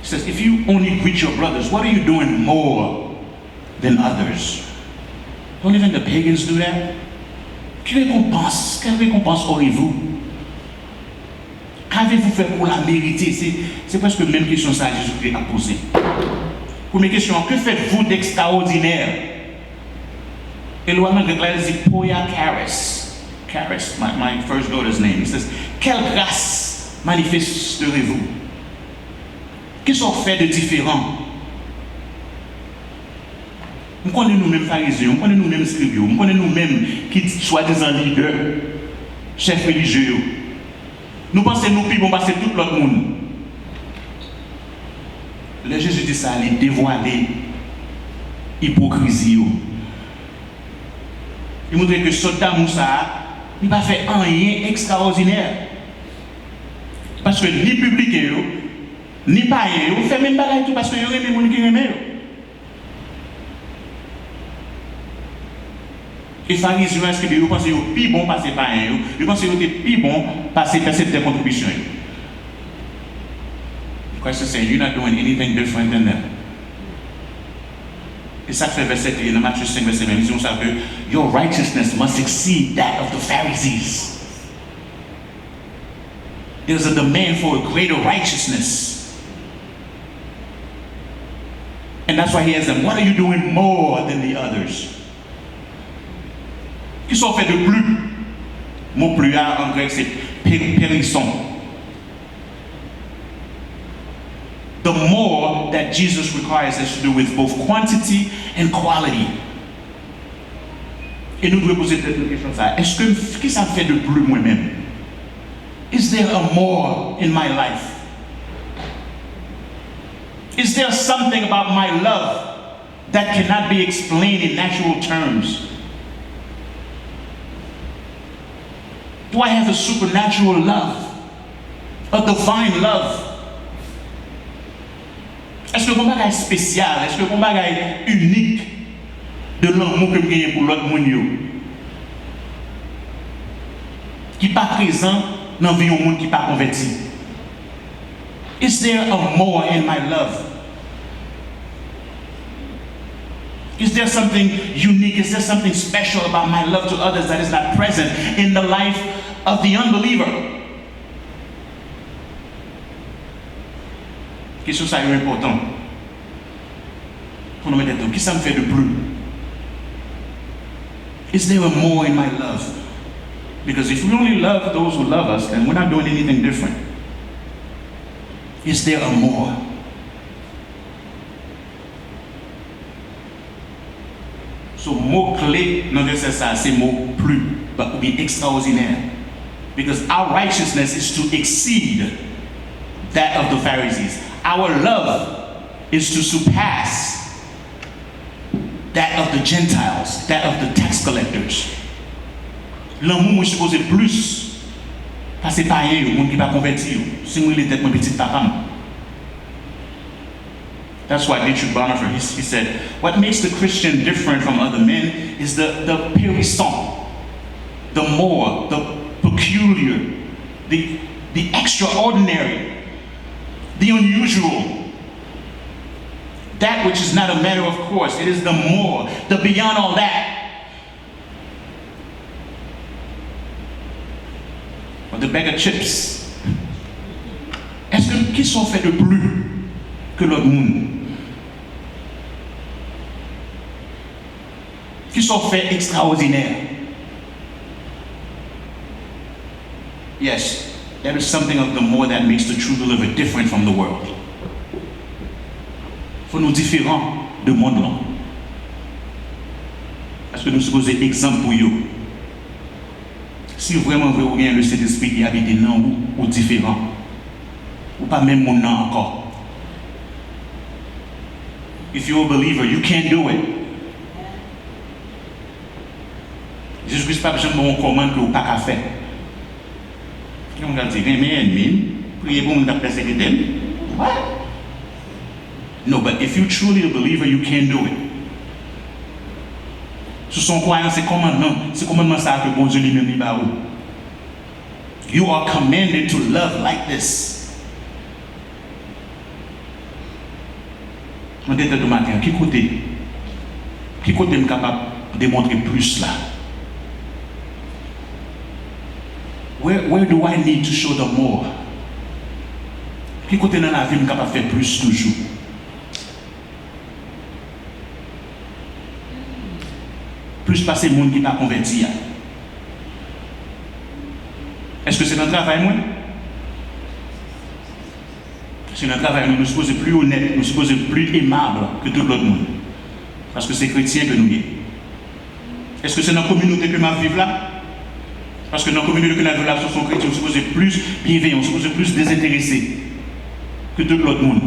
S1: He says, if you only greet your brothers, what are you doing more than others? Don't even the pagans do that? Quelle récompense aurez-vous? Qu'avez-vous fait pour la mériter? C'est presque la même question que Jésus-Christ a posée. Première question, que faites-vous d'extraordinaire? Et le Allemand grec dit Poia Charis. Charis, my first daughter's name. It says, quelle grâce manifesterez-vous? Qu'est-ce qu'on fait de différent? Nous connaissons nous-mêmes pharisiens, nous connaissons nous-mêmes scribes, nous connaissons nous-mêmes qui soi-disant leaders, chefs religieux. Nous pensons que nous pouvons passer tout l'autre monde. Le Jésus dit ça, il dévoiler l'hypocrisie. Il montre que Sodom Moussa, il n'a pas fait rien extraordinaire. Parce que ni public, ni païen, il ne fait même pas tout parce que il y a des gens qui aiment. Et les pharisiens, est-ce que vous pensez que c'est plus bon passer païen? Vous pensez que c'est plus bon passer percepteur contribution? Christ is saying, you're not doing anything different than them. Et ça fait verset 3, dans Matthieu 5, verset 20, ils disent que your righteousness must exceed that of the Pharisees. There's a demand for a greater righteousness. And that's why he asks them, what are you doing more than the others? Qu'est-ce qu'on fait de plus? Le mot plus en grec, c'est périsson. The more that Jesus requires us to do with both quantity and quality. Et nous devons poser cette question ça. Est-ce que qu'est-ce que ça fait de plus moi-même? Is there a more in my life? Is there something about my love that cannot be explained in natural terms? Do I have a supernatural love? A divine love? Est-ce que mon bagage spécial, est-ce que mon bagage unique de l'amour que je gagne pour l'autre monde qui n'est pas présent dans la vie du monde qui n'est pas converti? Is there a more in my love? Is there something unique? Is there something special about my love to others that is not present in the life of the unbeliever? Question ça est important. Pour nous mettre dedans, qu'est-ce que ça me fait de plus? Is there a more in my love? Because if we only love those who love us, then we're not doing anything different. Is there a more? So, mot-clé dans le verset ça, c'est mot plus, but will be extraordinaire. Because our righteousness is to exceed that of the Pharisees. Our love is to surpass that of the Gentiles, that of the tax collectors. L'amour, je suppose, plus. Parce que c'est pas rien, le monde qui va convertir. Si moi, il était mon petit papa. That's why Dietrich Bonhoeffer, he said, what makes the Christian different from other men is the périsson, the more, the peculiar, the extraordinary, the unusual, that which is not a matter of course. It is the more, the beyond all that. Or the bag of chips. Est-ce que qui sont faits de plus que l'autre monde? Qui sont faits extraordinaires? Yes, there is something of the more that makes the true believer different from the world. Faut nous différents de monde là. Parce que nous sommes supposés exemple pour eux. Si vraiment vous avez le Saint-Esprit qui habite dans vous, ou différent, ou pas même mon nom encore. If you're a believer, you can't do it. Jésus-Christ n'a pas besoin de commande que vous n'avez pas faire. On va dire, mais ennemi, priez pour nous persécuter. What? No, but if you're truly a believer, you can do it. Ce sont croyants, c'est commandement ça que bon Dieu lui-même dit. You are commanded to love like this. On dit tout matin, qui côté est capable de démontrer plus là? Where do I need to show them more? Qui côté dans la vie est capable de faire plus toujours? Plus passer le monde qui n'est pas converti. Est-ce que c'est notre travail, moi? C'est notre travail, nous sommes plus honnêtes, nous sommes plus aimables que tout l'autre monde. Parce que c'est chrétien que nous sommes. Est-ce que c'est dans la communauté que je vis là? Parce que dans la communauté que nous vivons là, nous sommes chrétiens, nous sommes plus bienveillants, nous sommes plus désintéressés que tout l'autre monde.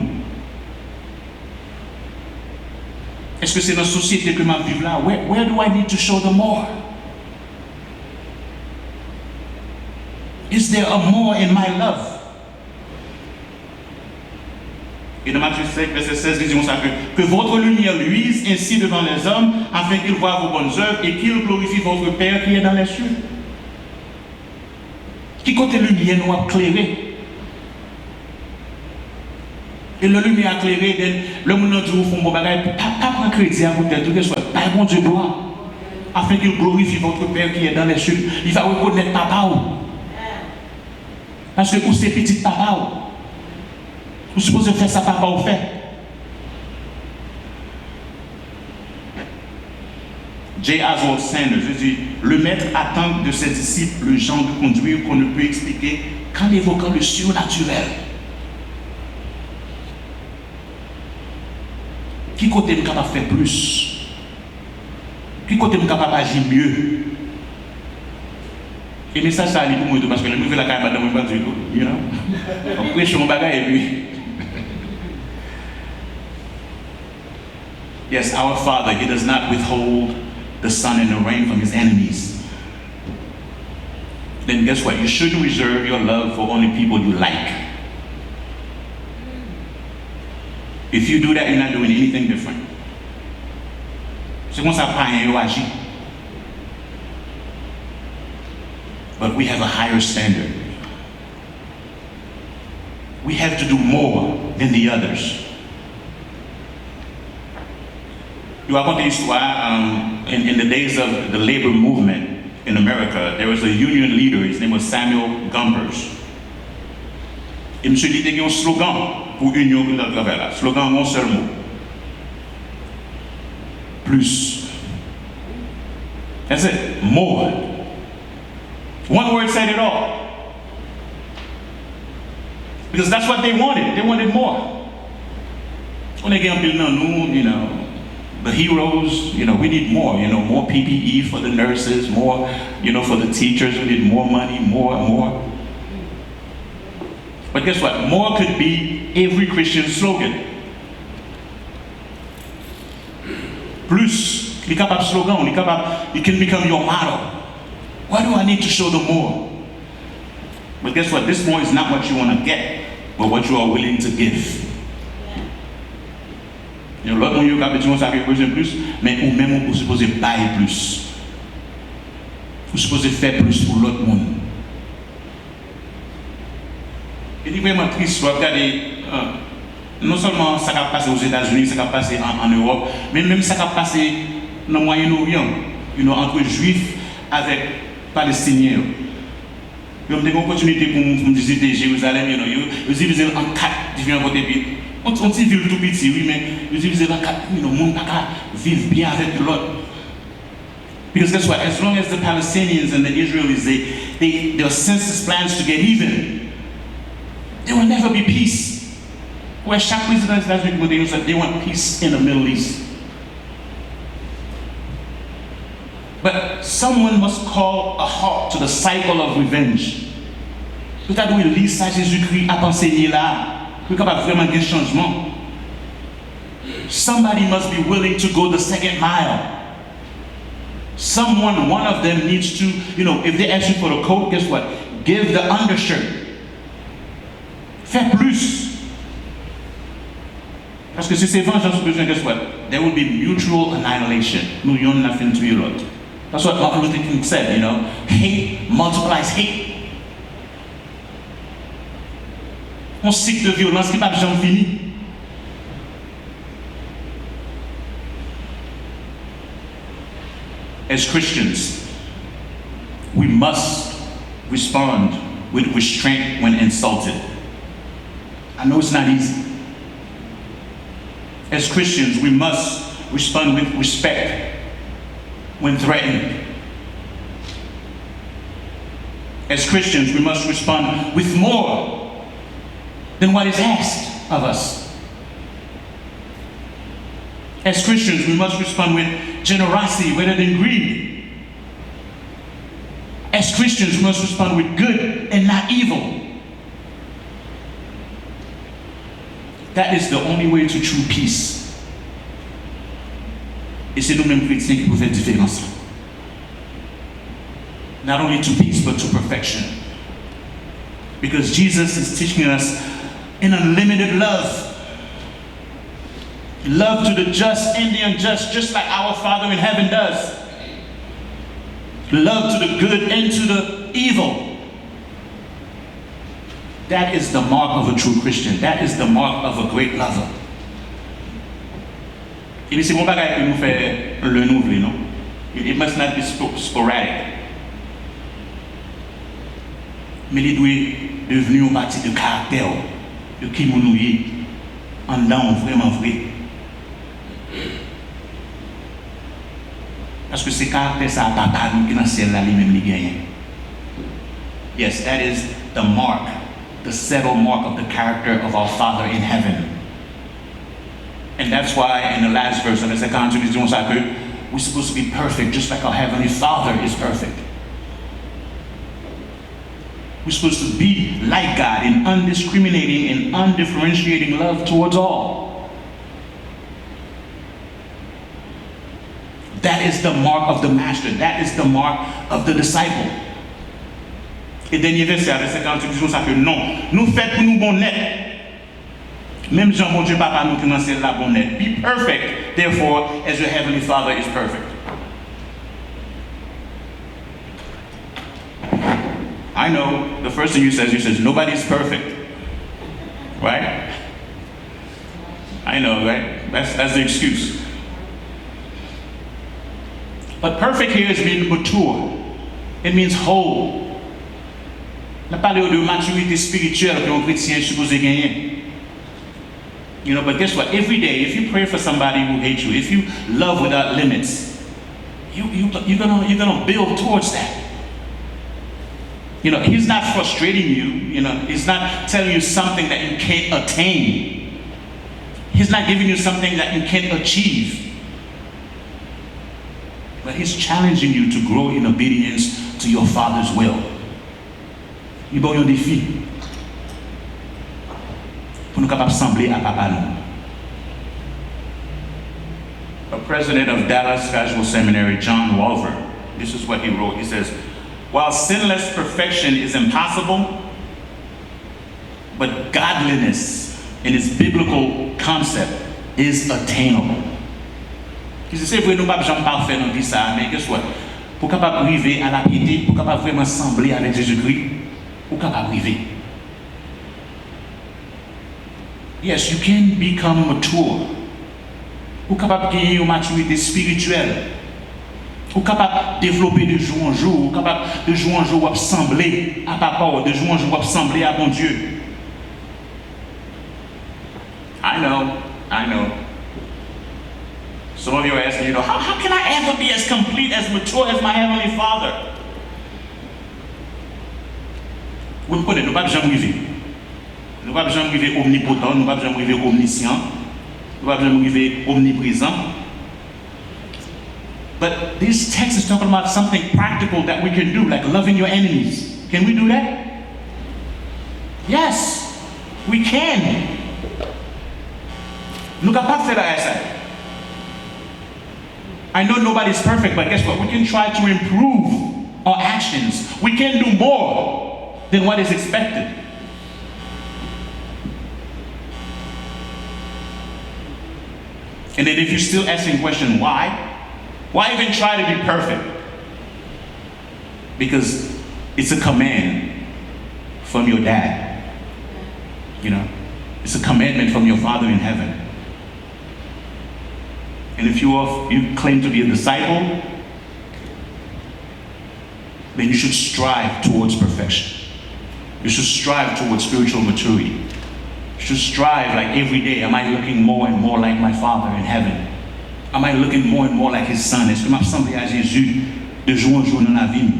S1: Est-ce que c'est dans la société que je vis là? Where do I need to show them more? Is there a more in my love? Et dans Matthieu 5, verset 16, nous disons ça que votre lumière luise ainsi devant les hommes, afin qu'ils voient vos bonnes œuvres et qu'ils glorifient votre Père qui est dans les cieux. Qui côté lumière nous a éclairé? Et la lumière éclairée, le monde dit au fond, bon bagage, pas prendre crédit à vous tête, tout que soit, pas bon Dieu gloire, afin qu'il glorifie votre Père qui est dans les cieux. Il va reconnaître papa ou. Parce que vous c'est petit papa ou. Vous supposez faire ça papa ou fait. J. Oswald Sanders dit, le maître attend de ses disciples le genre de conduire qu'on ne peut expliquer qu'en évoquant le surnaturel. Qui côté est capable de faire plus? Qui côté est capable d'agir mieux? Et le message ça pour moi parce que le nouvel la caille dans mon pas du tout, you know. On prêche mon bagage et puis. Yes, our Father, He does not withhold the sun and the rain from His enemies. Then guess what? You shouldn't reserve your love for only people you like. If you do that, you're not doing anything different. C'est comme ça païen agit. But we have a higher standard. We have to do more than the others. You raconte une histoire, in the days of the labor movement in America, there was a union leader, his name was Samuel Gompers. Et M. dit qu'il y a un slogan pour l'union que nous travaillons là. Slogan, un seul mot. Plus. That's it. More. One word said it all. Because that's what they wanted. They wanted more. When they get up in nous, you know, the heroes, you know, we need more, you know, more PPE for the nurses, more, you know, for the teachers, we need more money, more. But guess what? More could be every Christian slogan. Plus, il est capable slogan, il est capable, it can become your motto. Why do I need to show them more? But guess what? This more is not what you want to get, but what you are willing to give. L'autre monde qui a besoin de plus, mais ou même vous supposez bailler plus. Vous supposez faire plus pour l'autre monde. Il est vraiment triste de regarder non seulement ça qui a passé aux États-Unis, ça qui a passé en Europe, mais même ça qui a passé dans le Moyen-Orient, entre Juifs avec Palestiniens. Ils ont une opportunité pour visiter Jérusalem, ils divisent en 4 différents côtés. On dit ville tout petit, oui, mais ils divisent en 4, le monde ne peut pas vivre bien avec l'autre. Because guess what? As long as the Palestinians and the Israelis, their senseless plans to get even, there will never be peace. Where chaque président des États-Unis, they want peace in the Middle East. But someone must call a halt to the cycle of revenge. Peut-être oui, lire ça Jésus-Christ a enseigné là, pour capable vraiment des changements. Somebody must be willing to go the second mile. Someone, one of them needs to, if they ask you for the coat, guess what? Give the undershirt. Fais plus. Parce que si c'est vengeance besoin, guess what? There will be mutual annihilation. Nous y'en nothing to you lot. That's what Martin Luther King said, Hate multiplies hate. On cycle de violence qui n'est pas jamais fini. As Christians, we must respond with restraint when insulted. I know it's not easy. As Christians, we must respond with respect when threatened. As Christians, we must respond with more than what is asked of us. As Christians, we must respond with generosity rather than greed. As Christians, we must respond with good and not evil. That is the only way to true peace. Et c'est nous-mêmes chrétiens qui pouvons faire la différence. Not only to peace, but to perfection. Because Jesus is teaching us an unlimited love. Love to the just and the unjust, just like our Father in heaven does. Love to the good and to the evil. That is the mark of a true Christian. That is the mark of a great lover. Et puis c'est mon bagage que nous faisons le nouveau, non? It must not be sporadic. Mais il doit devenir une partie de caractère de qui nous sommes en dedans vraiment vrai. Parce que c'est caractère ça papa nous qui dans ciel là lui-même li gagne. Yes, that is the mark, the settled mark of the character of our Father in heaven. And that's why in the last verse, verset 48, il dit ça que we're supposed to be perfect, just like our Heavenly Father is perfect. We're supposed to be like God in undiscriminating and undifferentiating love towards all. That is the mark of the master. That is the mark of the disciple. Et dernier verset, verset 48, il dit ça que non, nous faites pour nous bon net. Même Jean, mon Dieu, Papa, nous qui dans ciel là bon net. Be perfect, therefore, as your Heavenly Father is perfect. I know the first thing you says nobody's perfect, right? I know, right? That's the excuse. But perfect here is mean mature. It means whole. On a parlé de maturité spirituelle qu'un chrétien est supposé gagner. But guess what? Every day, if you pray for somebody who hates you, if you love without limits, you're gonna build towards that. He's not frustrating you. He's not telling you something that you can't attain. He's not giving you something that you can't achieve. But he's challenging you to grow in obedience to your Father's will. Il y a un défi pour nous capables sembler à papa nous. A president of Dallas Casual Seminary, John Walver, this is what he wrote. He says, while sinless perfection is impossible, but godliness in its biblical concept is attainable. Il dit, c'est vrai, nous ne sommes pas parfaits dans la vie, mais guess what? Pour capable arriver à la piété, pour capable vraiment sembler avec Jésus-Christ, pour capable arriver. Yes, you can become mature. Pour capable gagner une maturité spirituelle. Pour capable développer de jour en jour, pour capable de jour en jour sembler à papa, de jour en jour sembler à bon Dieu. I know. Some of you are asking, how can I ever be as complete, as mature as my Heavenly Father? Vous me connaissez, nous ne pouvons pas jamais arriver. Nous ne pouvons pas jamais arriver omnipotent, nous ne pouvons pas jamais arriver omniscient, nous ne pouvons pas jamais arriver omniprésent. But this text is talking about something practical that we can do, like loving your enemies. Can we do that? Yes, we can. Nous capables de faire ça. I know nobody's perfect, but guess what? We can try to improve our actions. We can do more than what is expected. And then if you're still asking the question, why even try to be perfect? Because it's a command from your dad. You know, it's a commandment from your Father in heaven. And if you claim to be a disciple, then you should strive towards perfection. You should strive towards spiritual maturity. You should strive like every day. Am I looking more and more like my Father in heaven? Am I looking more and more like His Son? Est-ce que je ressemble à Jésus de jour en jour dans la vie?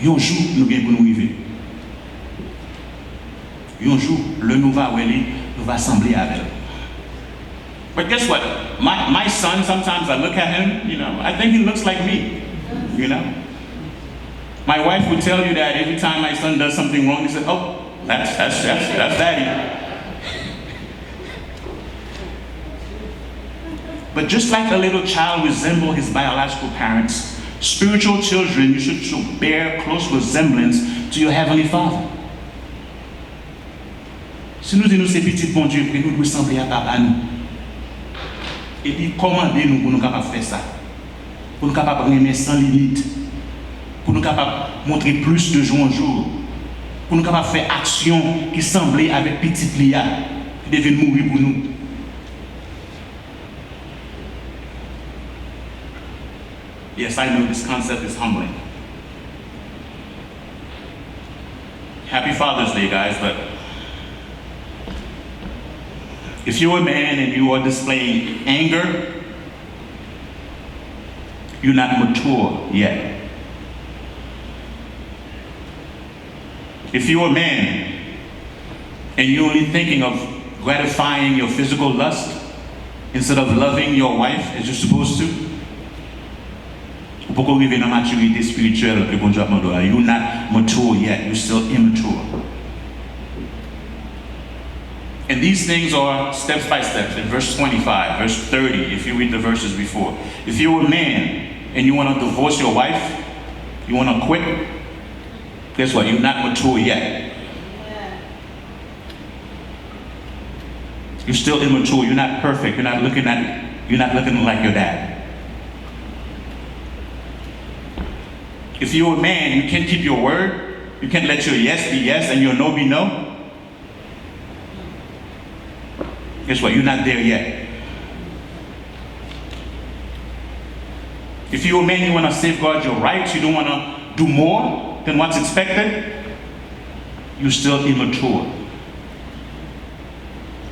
S1: Un jour, nous bien pour nous arriver. Un jour, le nous va assembler avec. But guess what? My son, sometimes I look at him, you know, I think he looks like me, you know. My wife would tell you that every time my son does something wrong, he said, oh, that's daddy. But just like a little child resembles his biological parents, spiritual children, you should bear close resemblance to your Heavenly Father. Si nous disons ces petits bon Dieu, nous devons ressembler à papa nous. Et puis commandez-nous pour nous capables de faire ça. Pour nous capables de aimer sans limite. Pour nous capables de montrer plus de jour en jour. Pour nous capables de faire action qui semblait avec petite Lia, qui devait mourir pour nous. Yes, I know this concept is humbling. Happy Father's Day, guys, but if you're a man and you are displaying anger, you're not mature yet. If you're a man and you're only thinking of gratifying your physical lust instead of loving your wife as you're supposed to, you're not mature yet, you're still immature. And these things are steps by steps. In verse 25, verse 30, if you read the verses before. If you're a man and you want to divorce your wife, you want to quit, guess what? You're not mature yet. You're still immature. You're not perfect. You're not looking like your dad. If you're a man, you can't keep your word. You can't let your yes be yes and your no be no. Guess what? You're not there yet. If you're a man, you want to safeguard your rights, you don't want to do more than what's expected, you're still immature.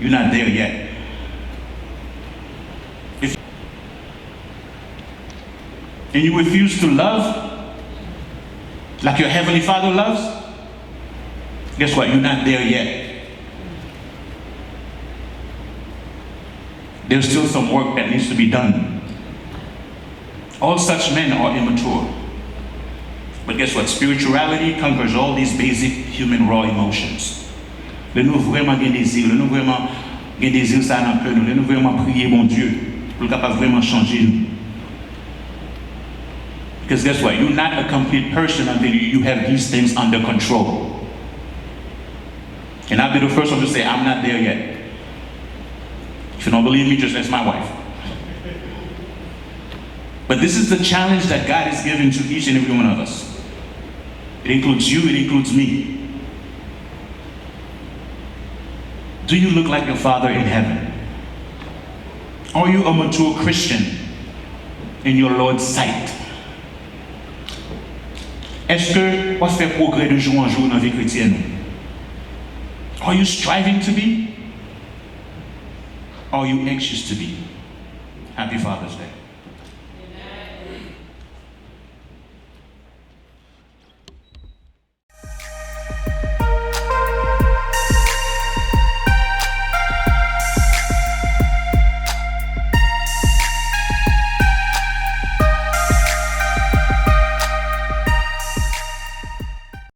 S1: You're not there yet. And you refuse to love like your Heavenly Father loves, guess what? You're not there yet. There's still some work that needs to be done. All such men are immature. But guess what? Spirituality conquers all these basic human raw emotions. Le nous vraiment gain désir, le nous vraiment gain désir ça dans cœur nous, le nous vraiment prier mon Dieu pour capable vraiment changer nous. Because guess what? You're not a complete person until you have these things under control. And I'll be the first one to say, I'm not there yet. If you don't believe me, just ask my wife. But this is the challenge that God is giving to each and every one of us. It includes you, it includes me. Do you look like your Father in heaven? Are you a mature Christian in your Lord's sight? Est-ce que on fait progrès de jour en jour dans la vie chrétienne? Are you striving to be? Or are you anxious to be? Happy Father's Day.